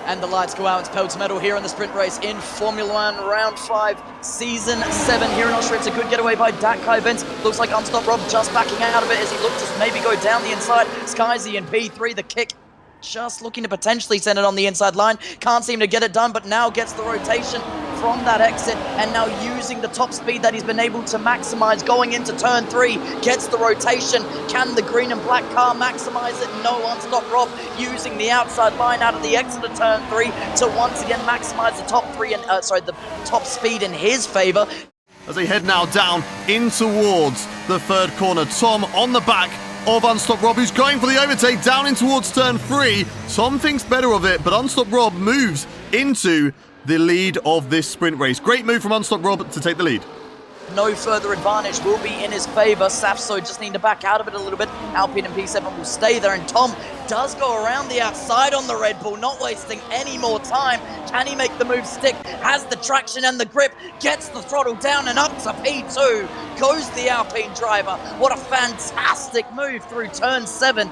And the lights go out. It's pedal to metal here in the sprint race in Formula 1 Round 5, Season 7 here in Austria. It's a good getaway by Dakai Benz. Looks like Unstop Rob just backing out of it as he looks to maybe go down the inside. Skyzy in P3, the kick just looking to potentially send it on the inside line. Can't seem to get it done, but now gets the rotation from that exit and now using the top speed that he's been able to maximize going into turn 3. Gets the rotation. Can the green and black car maximize it? No. Unstop Rob using the outside line out of the exit of turn 3 to once again maximize the top the top speed in his favor. As they head now down in towards the third corner, Tom on the back of Unstop Rob, who's going for the overtake down in towards turn 3. Tom thinks better of it, but Unstop Rob moves into the lead of this sprint race. Great move from Unstop Rob to take the lead. No further advantage will be in his favor. Safso just need to back out of it a little bit. Alpine and P7 will stay there, and Tom does go around the outside on the Red Bull, not wasting any more time. Can he make the move stick? Has the traction and the grip, gets the throttle down and up to P2. Goes the Alpine driver. What a fantastic move through turn 7.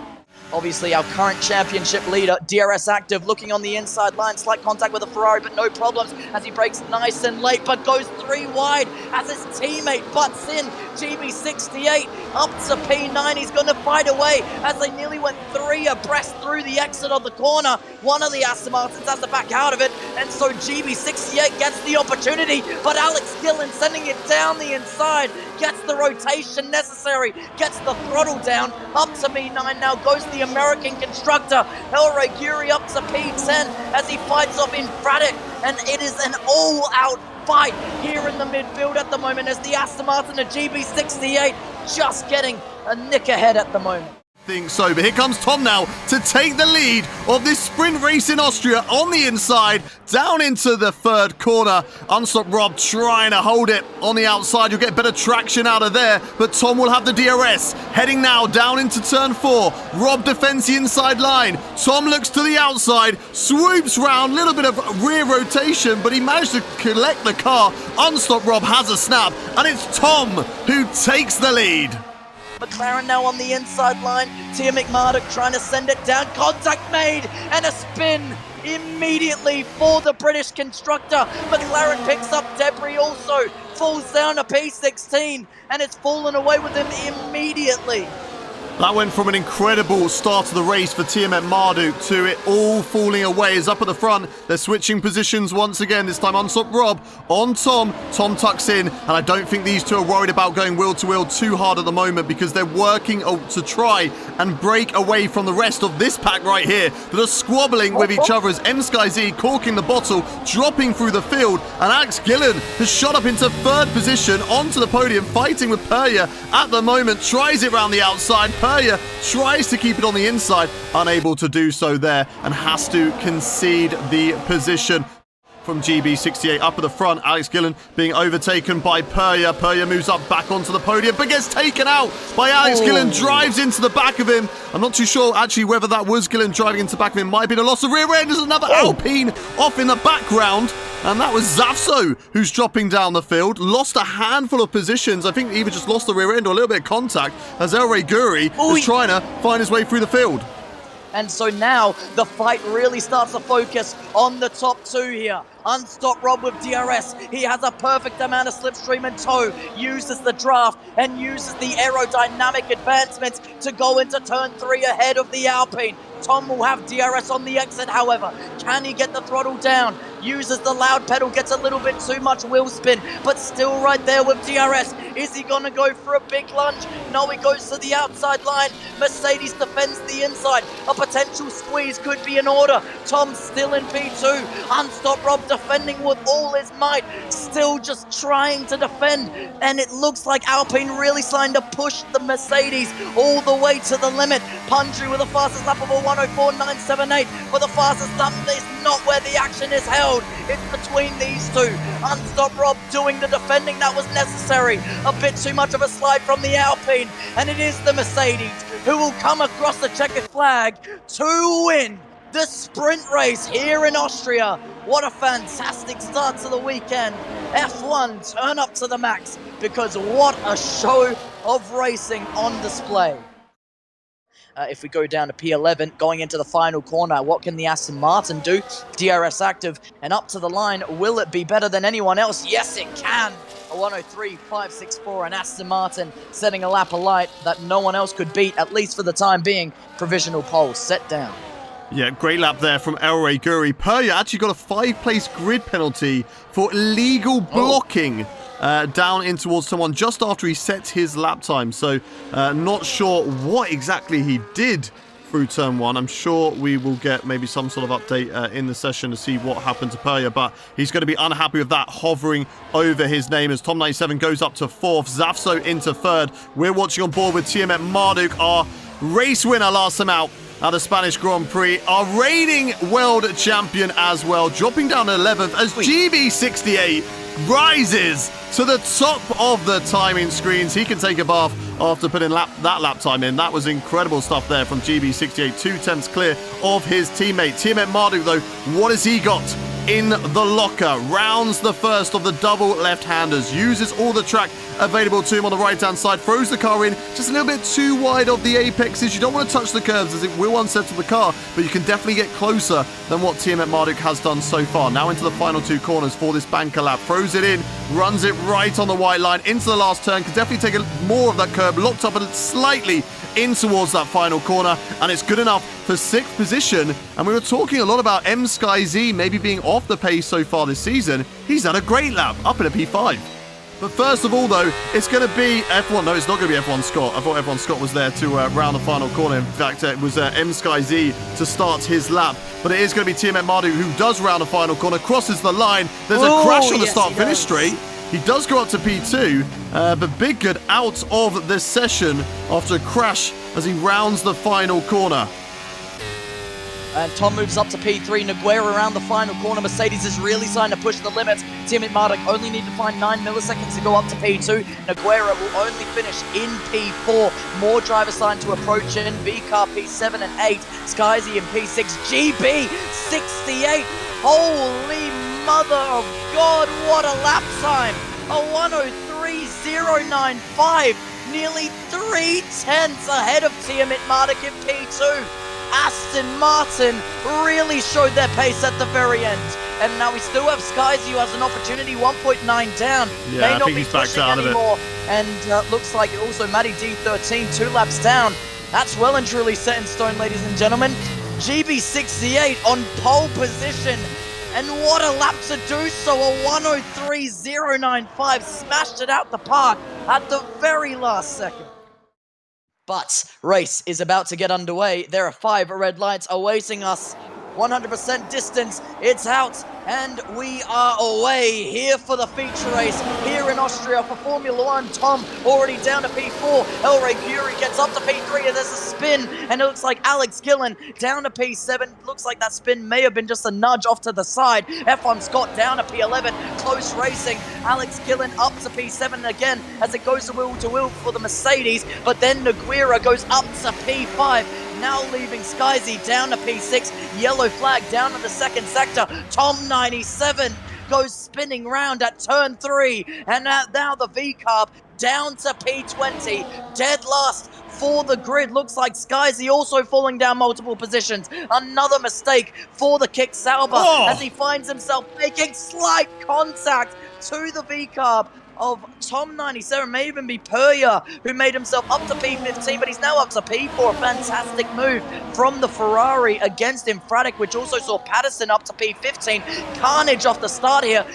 Obviously, our current championship leader, DRS Active, looking on the inside line. Slight contact with a Ferrari, but no problems as he breaks nice and late, but goes 3 wide as his teammate butts in. GB68 up to P9. He's going to fight away as they nearly went 3 abreast through the exit of the corner. One of the Aston Martins has to back out of it, and so GB68 gets the opportunity, but Alex Gillen sending it down the inside. Gets the rotation necessary, gets the throttle down, up to P9, now goes the American constructor, Elray Guri up to P10 as he fights off Infratic, and it is an all-out fight here in the midfield at the moment as the Aston Martin and GB68 just getting a nick ahead at the moment. Think so, but here comes Tom now to take the lead of this sprint race in Austria on the inside, down into the third corner. Unstop Rob trying to hold it on the outside. You'll get better traction out of there, but Tom will have the DRS. Heading now down into turn 4. Rob defends the inside line. Tom looks to the outside, swoops round, little bit of rear rotation, but he managed to collect the car. Unstop Rob has a snap, and it's Tom who takes the lead. McLaren now on the inside line. Tia McMurdoch trying to send it down. Contact made and a spin immediately for the British constructor. McLaren picks up debris also. Falls down to P16 and it's fallen away with him immediately. That went from an incredible start to the race for Tiamat Marduk to it all falling away. Is up at the front. They're switching positions once again. This time Unstop Rob on Tom. Tom tucks in, and I don't think these two are worried about going wheel to wheel too hard at the moment because they're working to try and break away from the rest of this pack right here that are squabbling with each other as M-Sky-Z corking the bottle, dropping through the field, and Alex Gillen has shot up into third position onto the podium, fighting with Perya at the moment, tries it around the outside. Perya tries to keep it on the inside, unable to do so there, and has to concede the position. From GB68 up at the front, Alex Gillen being overtaken by Perya. Perya moves up back onto the podium, but gets taken out by Alex Gillen, drives into the back of him. I'm not too sure actually whether that was Gillen driving into the back of him. Might have been a loss of rear end. There's another Alpine off in the background. And that was Zafso who's dropping down the field. Lost a handful of positions. I think either just lost the rear end or a little bit of contact as Elray Guri is trying to find his way through the field. And so now the fight really starts to focus on the top 2 here. Unstop Rob with DRS. He has a perfect amount of slipstream and tow. Uses the draft and uses the aerodynamic advancements to go into turn 3 ahead of the Alpine. Tom will have DRS on the exit, however. Can he get the throttle down? Uses the loud pedal, gets a little bit too much wheel spin, but still right there with DRS. Is he going to go for a big lunge? No, he goes to the outside line. Mercedes defends the inside. A potential squeeze could be in order. Tom still in P2. Unstop Rob defending with all his might. Still just trying to defend. And it looks like Alpine really starting to push the Mercedes all the way to the limit. Pundry with the fastest lap of a 104.978. But the fastest lap is not where the action is held. It's between these two. Unstop Rob doing the defending that was necessary. A bit too much of a slide from the Alpine. And it is the Mercedes who will come across the checkered flag to win the sprint race here in Austria. What a fantastic start to the weekend. F1 turn up to the max because what a show of racing on display. if we go down to P11, going into the final corner, what can the Aston Martin do? DRS active and up to the line. Will it be better than anyone else? Yes, it can. A 103.564, and Aston Martin setting a lap alight that no one else could beat, at least for the time being. Provisional pole set down. Yeah, great lap there from Elray Guri. Perya actually got a 5-place grid penalty for illegal blocking down in towards someone just after he set his lap time. So not sure what exactly he did through turn 1. I'm sure we will get maybe some sort of update in the session to see what happened to Perya, but he's going to be unhappy with that hovering over his name as Tom97 goes up to 4th, Zafso into 3rd. We're watching on board with TMF Marduk, our race winner last time out at the Spanish Grand Prix, our reigning world champion as well, dropping down to 11th as GB68 rises to the top of the timing screens. He can take a bath after putting that lap time in. That was incredible stuff there from GB68, 2/10 clear of his teammate. Teammate Marduk, though, what has he got in the locker? Rounds the first of the double left-handers, uses all the track available to him on the right-hand side, throws the car in just a little bit too wide of the apexes. You don't want to touch the curves as it will unsettle the car, but you can definitely get closer than what TMF Marduk has done so far. Now into the final 2 corners for this banker lap, throws it in, runs it right on the white line into the last turn, can definitely take more of that curb, locked up slightly in towards that final corner, and it's good enough for 6th position. And we were talking a lot about MSkyZ maybe being off the pace so far this season. He's had a great lap, up in a P5. But first of all, though, it's going to be F1. No, it's not going to be F1 Scott. I thought F1 Scott was there to round the final corner. In fact, it was MSkyZ to start his lap. But it is going to be TMF Marduk who does round the final corner, crosses the line. There's a crash on the start-finish straight. He does go up to P2, but Big Good out of the session after a crash as he rounds the final corner. And Tom moves up to P3. Nogueira around the final corner. Mercedes is really starting to push the limits. TMF Marduk only need to find 9 milliseconds to go up to P2. Nogueira will only finish in P4. More drivers starting to approach in. VCar P7 and 8. Skyzy in P6. GB68. Holy mother of God, what a lap time. A 103.095. Nearly 3/10 ahead of TMF Marduk in P2. Aston Martin really showed their pace at the very end. And now we still have Skyzy who has an opportunity, 1.9 down. Yeah, may I not think be he's backed pushing out anymore. of it. And looks like also Matty D13, 2 laps down. That's well and truly set in stone, ladies and gentlemen. GB68 on pole position. And what a lap to do so, a 103.095, smashed it out the park at the very last second. But race is about to get underway. There are 5 red lights awaiting us. 100% distance, it's out, and we are away here for the feature race here in Austria for Formula 1. Tom already down to P4, Elray Guri gets up to P3, and there's a spin, and it looks like Alex Gillen down to P7. Looks like that spin may have been just a nudge off to the side. F1 Scott down to P11, close racing. Alex Gillen up to P7 again as it goes to wheel for the Mercedes, but then Nogueira goes up to P5. Now leaving Skyzy down to P6, yellow flag down to the 2nd sector. Tom97 goes spinning round at turn 3, and now the V-Carb down to P20, dead last for the grid. Looks like Skyzy also falling down multiple positions. Another mistake for the Kick Sauber as he finds himself making slight contact to the V-Carb of Tom97, may even be Perya, who made himself up to P15, but he's now up to P4. A fantastic move from the Ferrari against Infratic, which also saw Patterson up to P15. Carnage off the start here,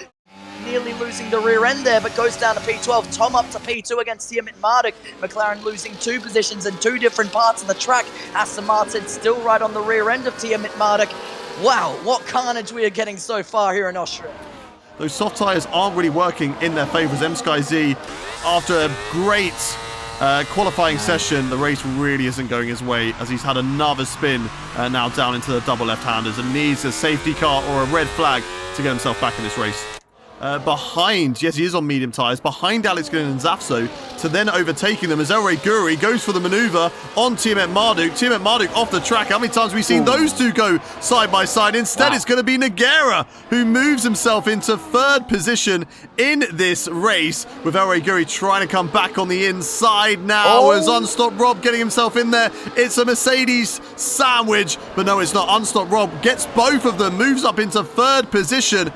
nearly losing the rear end there, but goes down to P12. Tom up to P2 against TMF Marduk. McLaren losing 2 positions in 2 different parts of the track. Aston Martin still right on the rear end of TMF Marduk. Wow, what carnage we are getting so far here in Austria. Those soft tyres aren't really working in their favour as MSkyZ, after a great qualifying session, the race really isn't going his way as he's had another spin now down into the double left-handers and needs a safety car or a red flag to get himself back in this race. behind, yes, he is on medium tyres, behind Alex Gillen and Zafso, to then overtaking them as Elray Guri goes for the maneuver on TMF Marduk. TMF Marduk off the track. How many times have we seen those two go side by side? Instead, it's going to be Nogueira who moves himself into third position in this race, with Elray Guri trying to come back on the inside now as Unstopped Rob getting himself in there. It's a Mercedes sandwich, but no, it's not. Unstopped Rob gets both of them, moves up into third position.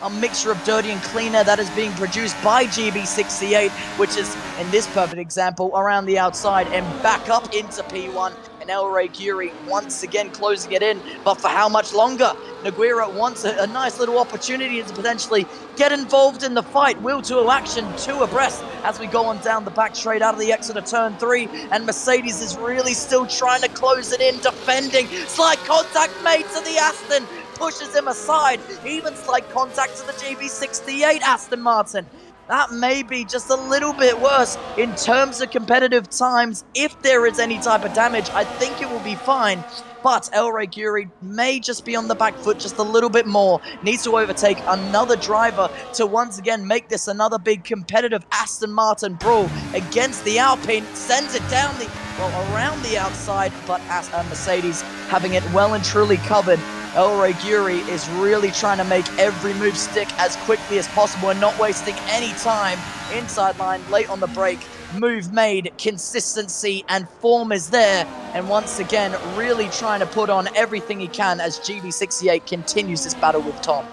A mixture of dirty and cleaner that is being produced by GB68, which is, in this perfect example, around the outside and back up into P1. And Elray Guri once again closing it in, but for how much longer? Nogueira wants a nice little opportunity to potentially get involved in the fight. Wheel to action, two abreast as we go on down the back straight out of the exit of turn 3. And Mercedes is really still trying to close it in, defending. Slight contact made to the Aston. Pushes him aside, even slight contact to the GB68 Aston Martin. That may be just a little bit worse in terms of competitive times. If there is any type of damage, I think it will be fine. But Elray Guri may just be on the back foot just a little bit more. Needs to overtake another driver to once again make this another big competitive Aston Martin brawl against the Alpine. Sends it down around the outside, but as Mercedes having it well and truly covered. Elray Guri is really trying to make every move stick as quickly as possible and not wasting any time. Inside line, late on the break, move made, consistency and form is there. And once again, really trying to put on everything he can as GB68 continues this battle with Tom.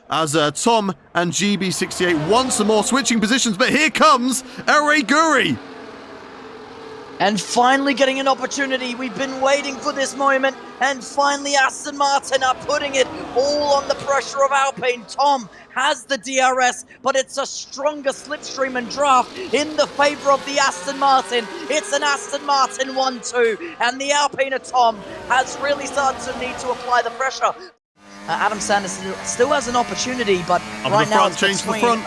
As Tom and GB68 once more switching positions, but here comes Elray Guri. And finally getting an opportunity. We've been waiting for this moment. And finally Aston Martin are putting it all on the pressure of Alpine. Tom has the DRS, but it's a stronger slipstream and draft in the favor of the Aston Martin. It's an Aston Martin 1-2. And the Alpine of Tom has really started to need to apply the pressure. Adam Sanders still has an opportunity, but right now it's between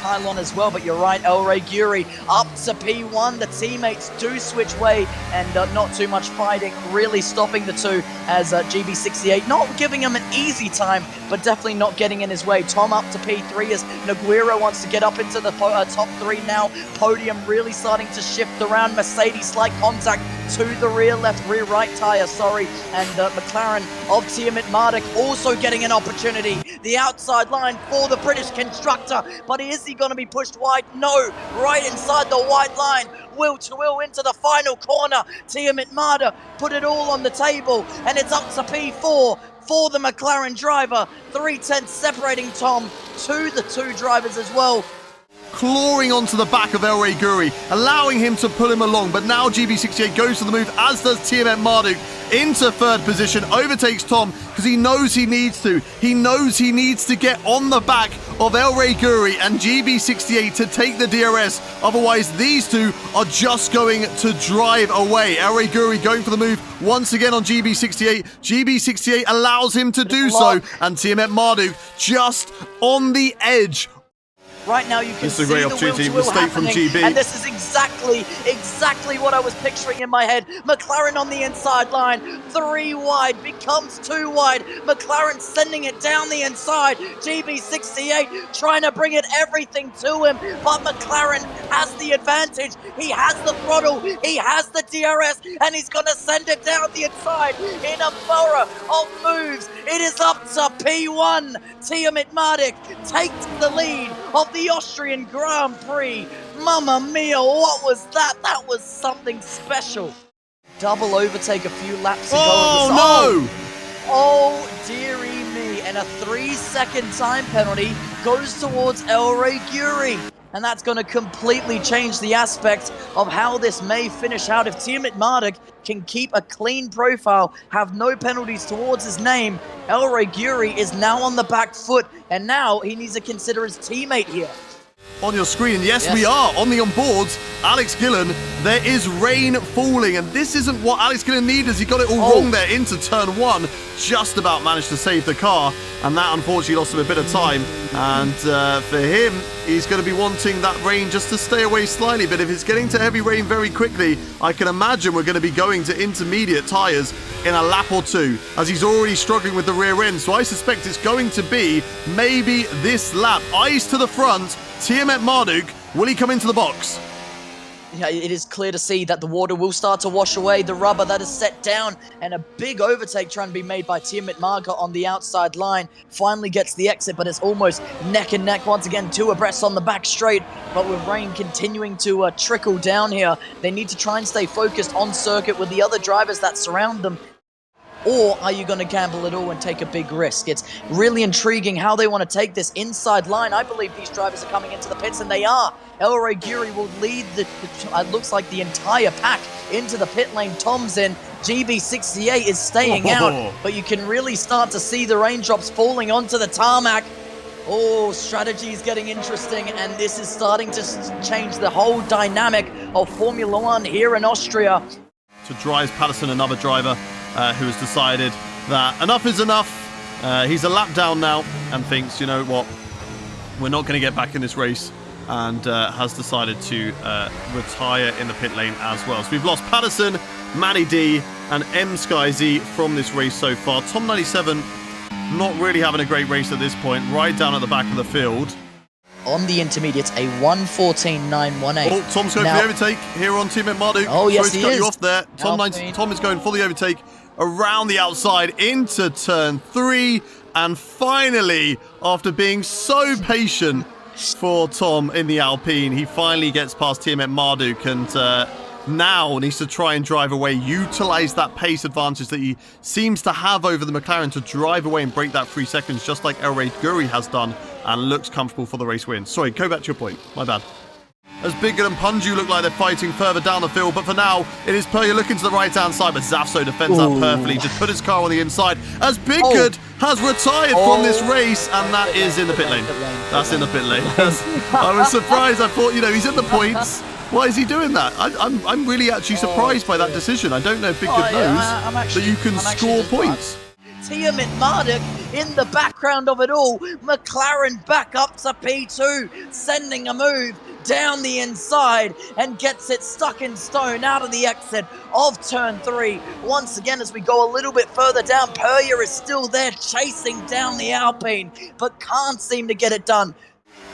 Kylon as well. But you're right, Elray Guri up to P1. The teammates do switch way, and not too much fighting, really stopping the two as GB68 not giving him an easy time, but definitely not getting in his way. Tom up to P3 as Nogueira wants to get up into the top 3 now. Podium really starting to shift around. Mercedes slight contact to the rear right tire, and McLaren of Tiamat Marduk also getting an opportunity. The outside line for the British constructor, but is he going to be pushed wide? No, right inside the white line, wheel to wheel into the final corner. Tiamat Marduk put it all on the table, and it's up to P4 for the McLaren driver. 3/10 separating Tom to the two drivers as well. Clawing onto the back of Elray Guri, allowing him to pull him along, but now GB68 goes for the move, as does TMF Marduk, into third position, overtakes Tom, because he knows he needs to. He knows he needs to get on the back of Elray Guri and GB68 to take the DRS, otherwise these two are just going to drive away. Elray Guri going for the move once again on GB68. GB68 allows him to do so, and TMF Marduk just on the edge. Right now you can see the wheel-to-wheel happening, and this is exactly what I was picturing in my head. McLaren on the inside line, 3 wide, becomes 2 wide. McLaren sending it down the inside. GB68 trying to bring it everything to him, but McLaren has the advantage. He has the throttle, he has the DRS, and he's going to send it down the inside in a borough of moves. It is up to P1. Tiamat Marduk takes the lead of the Austrian Grand Prix. Mamma mia, what was that? That was something special. Double overtake a few laps ago. Oh, no! Oh, dearie me. And a 3-second time penalty goes towards Elray Guri. And that's going to completely change the aspect of how this may finish out. If Tiamat Marduk can keep a clean profile, have no penalties towards his name, Elray Guri is now on the back foot, and now he needs to consider his teammate here. On your screen, yes, we are on the onboards. Alex Gillen There is rain falling, and this isn't what Alex is going to need as he got it all wrong there into turn 1. Just about managed to save the car, and that unfortunately lost him a bit of time. And for him, he's going to be wanting that rain just to stay away slightly. But if it's getting to heavy rain very quickly, I can imagine we're going to be going to intermediate tyres in a lap or two, as he's already struggling with the rear end. So I suspect it's going to be maybe this lap. Eyes to the front, Tiamat Marduk. Will he come into the box? Yeah, it is clear to see that the water will start to wash away the rubber that is set down, and a big overtake trying to be made by Tiamat Marga on the outside line. Finally gets the exit, but it's almost neck and neck once again, 2 abreast on the back straight. But with rain continuing to trickle down here, they need to try and stay focused on circuit with the other drivers that surround them. Or are you going to gamble it all and take a big risk? It's really intriguing how they want to take this inside line. I believe these drivers are coming into the pits, and they are. El Rey Guri will lead it looks like the entire pack into the pit lane. Tom's in. GB68 is staying out, but you can really start to see the raindrops falling onto the tarmac. Oh, strategy is getting interesting, and this is starting to change the whole dynamic of Formula One here in Austria. To Dries Patterson, another driver who has decided that enough is enough. He's a lap down now and thinks, you know what, we're not going to get back in this race, and has decided to retire in the pit lane as well. So we've lost Patterson, Matty D, and M Sky Z from this race so far. Tom 97 not really having a great race at this point, right down at the back of the field. On the intermediates, a 1:14.918. Oh, Tom's going for the overtake here on Tiamat Marduk. Oh, yes, Sorry he to cut is. you off there. Tom is going for the overtake around the outside into turn 3. And finally, after being so patient for Tom in the Alpine, he finally gets past Tiamat Marduk and now needs to try and drive away, utilize that pace advantage that he seems to have over the McLaren to drive away and break that 3 seconds, just like El Rey Guri has done, and looks comfortable for the race win. Sorry, go back to your point. My bad. As Biggood and Punju look like they're fighting further down the field, but for now, it is Perrier looking to the right-hand side, but Zafso defends that perfectly. Just put his car on the inside, as Biggood has retired from this race, and that is in the pit lane. That's in the pit lane. I was surprised. I thought, you know, he's in the points. Why is he doing that? I'm really actually surprised by that decision. I don't know if Biggood knows that you can score points. Tiamat Marduk in the background of it all. McLaren back up to P2, sending a move down the inside and gets it stuck in stone out of the exit of turn 3. Once again, as we go a little bit further down, Perrier is still there chasing down the Alpine, but can't seem to get it done.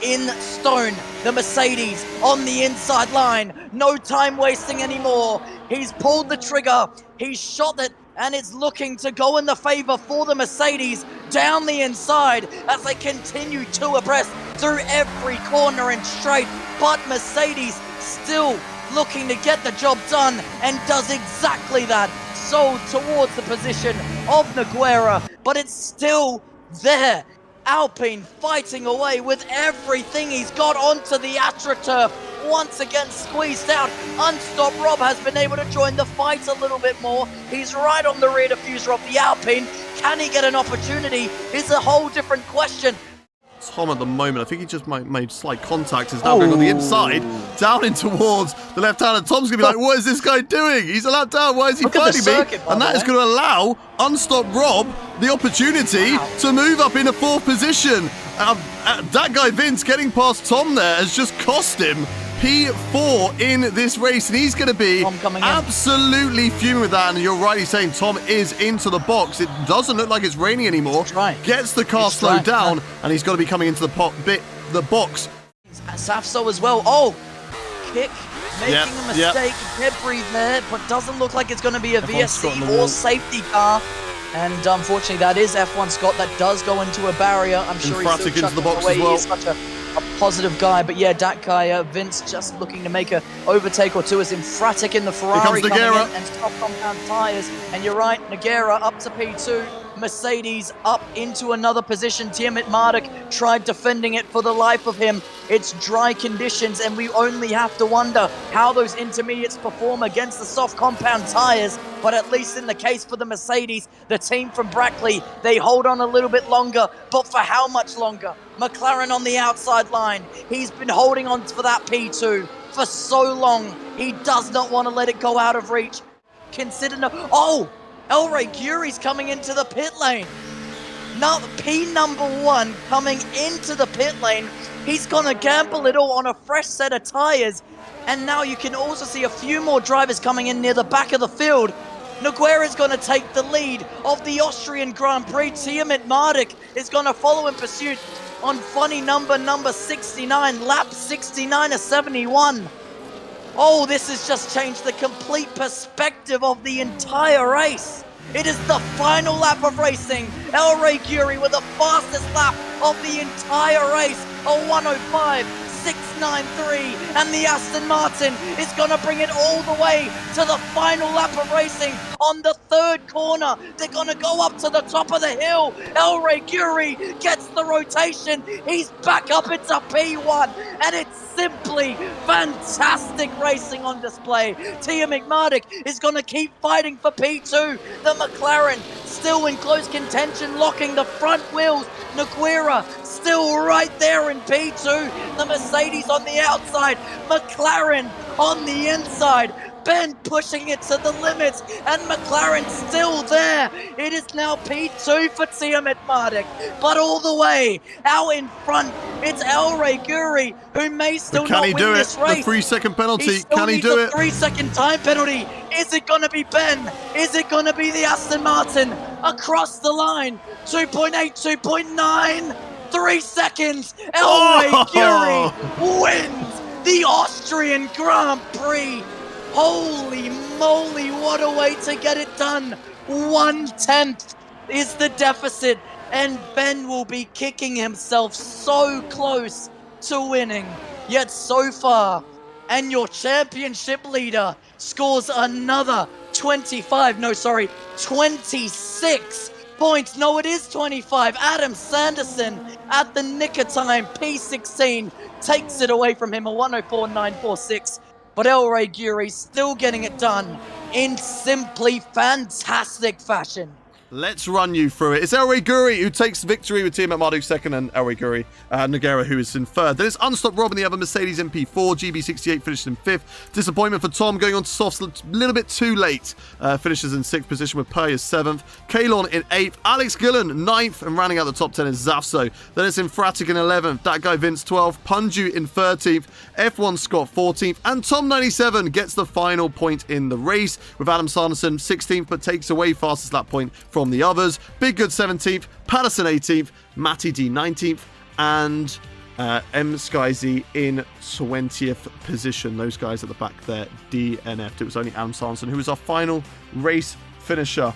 In stone, the Mercedes on the inside line. No time wasting anymore. He's pulled the trigger. He's shot it, and it's looking to go in the favor for the Mercedes down the inside as they continue 2 abreast through every corner and straight. But Mercedes still looking to get the job done and does exactly that. So towards the position of Nogueira, but it's still there. Alpine fighting away with everything he's got onto the AstroTurf. Once again squeezed out. Unstopped Rob has been able to join the fight a little bit more. He's right on the rear diffuser of the Alpine. Can he get an opportunity is a whole different question. Tom at the moment, I think he just made slight contact, is now going on the inside, down in towards the left-hander. Tom's going to be like, what is this guy doing? He's a lap down, why is he fighting me? And that is going to allow Unstopped Rob the opportunity to move up in a 4th position. That guy Vince getting past Tom there has just cost him P4 in this race, and he's going to be absolutely fuming with that. And you're rightly saying Tom is into the box. It doesn't look like it's raining anymore. Gets the car slowed down, and he's got to be coming into the box. Safso as well. Oh, kick, making a mistake. Debris there, but doesn't look like it's going to be a VSC or safety car. And unfortunately, that is F1 Scott. That does go into a barrier. I'm sure he's still chucking away. He is such a positive guy. But yeah, that guy, Vince, just looking to make an overtake or two as Infratic in the Ferrari coming in and stop compound tyres. And you're right, Nogueira up to P2. Mercedes up into another position. Tiamat Marduk tried defending it for the life of him. It's dry conditions, and we only have to wonder how those intermediates perform against the soft compound tyres. But at least in the case for the Mercedes, the team from Brackley, they hold on a little bit longer. But for how much longer? McLaren on the outside line. He's been holding on for that P2. for so long. He does not want to let it go out of reach. Consider oh, Elray Guri's coming into the pit lane. Now P1 coming into the pit lane. He's gonna gamble it all on a fresh set of tires. And now you can also see a few more drivers coming in near the back of the field. Nogueira is going to take the lead of the Austrian Grand Prix. Tiamat Marduk is going to follow in pursuit on funny number 69, lap 69 of 71. Oh, this has just changed the complete perspective of the entire race. It is the final lap of racing. Elray Guri with the fastest lap of the entire race, a 105.693, and the Aston Martin is going to bring it all the way to the final lap of racing on the third corner. They're going to go up to the top of the hill. Elray Guri gets the rotation. He's back up into P1, and it's simply fantastic racing on display. Tiamat Marduk is going to keep fighting for P2. The McLaren still in close contention, locking the front wheels. Nogueira still right there in P2. The Mercedes on the outside, McLaren on the inside. Ben pushing it to the limits, and McLaren still there. It is now P2 for Tiamat Marduk, but all the way out in front, it's Elray Guri, who may still not win this race. The 3-second penalty, can he do it? 3-second time penalty. Is it going to be Ben? Is it going to be the Aston Martin? Across the line, 2.8, 2.9, 3 seconds. Elray Guri wins the Austrian Grand Prix. Holy moly, what a way to get it done. 1/10 is the deficit, and Ben will be kicking himself so close to winning. Yet so far, and your championship leader scores another 26 points. No, it is 25. Adam Sanderson at the nick of time, P16, takes it away from him, a 104.946. But Elray Guri still getting it done in simply fantastic fashion. Let's run you through it. It's Elray Guri who takes victory with Tiamat Marduk second, and Elray Guri, Nogueira, who is in third. Then it's Unstopped Rob and the other Mercedes MP4. GB68 finished in fifth. Disappointment for Tom going on to softs a little bit too late. Finishes in sixth position with Perry as seventh. Kalon in eighth. Alex Gillen ninth, and rounding out the top 10 is Zafso. Then it's Infratic in 11th. That guy Vince 12th. Punju in 13th. F1 Scott 14th. And Tom 97 gets the final point in the race with Adam Sanderson 16th, but takes away fastest lap point from the others. Big Good 17th, Patterson 18th, Matty D 19th, and M Skyzy in 20th position. Those guys at the back there DNF'd. It was only Adam Sanderson who was our final race finisher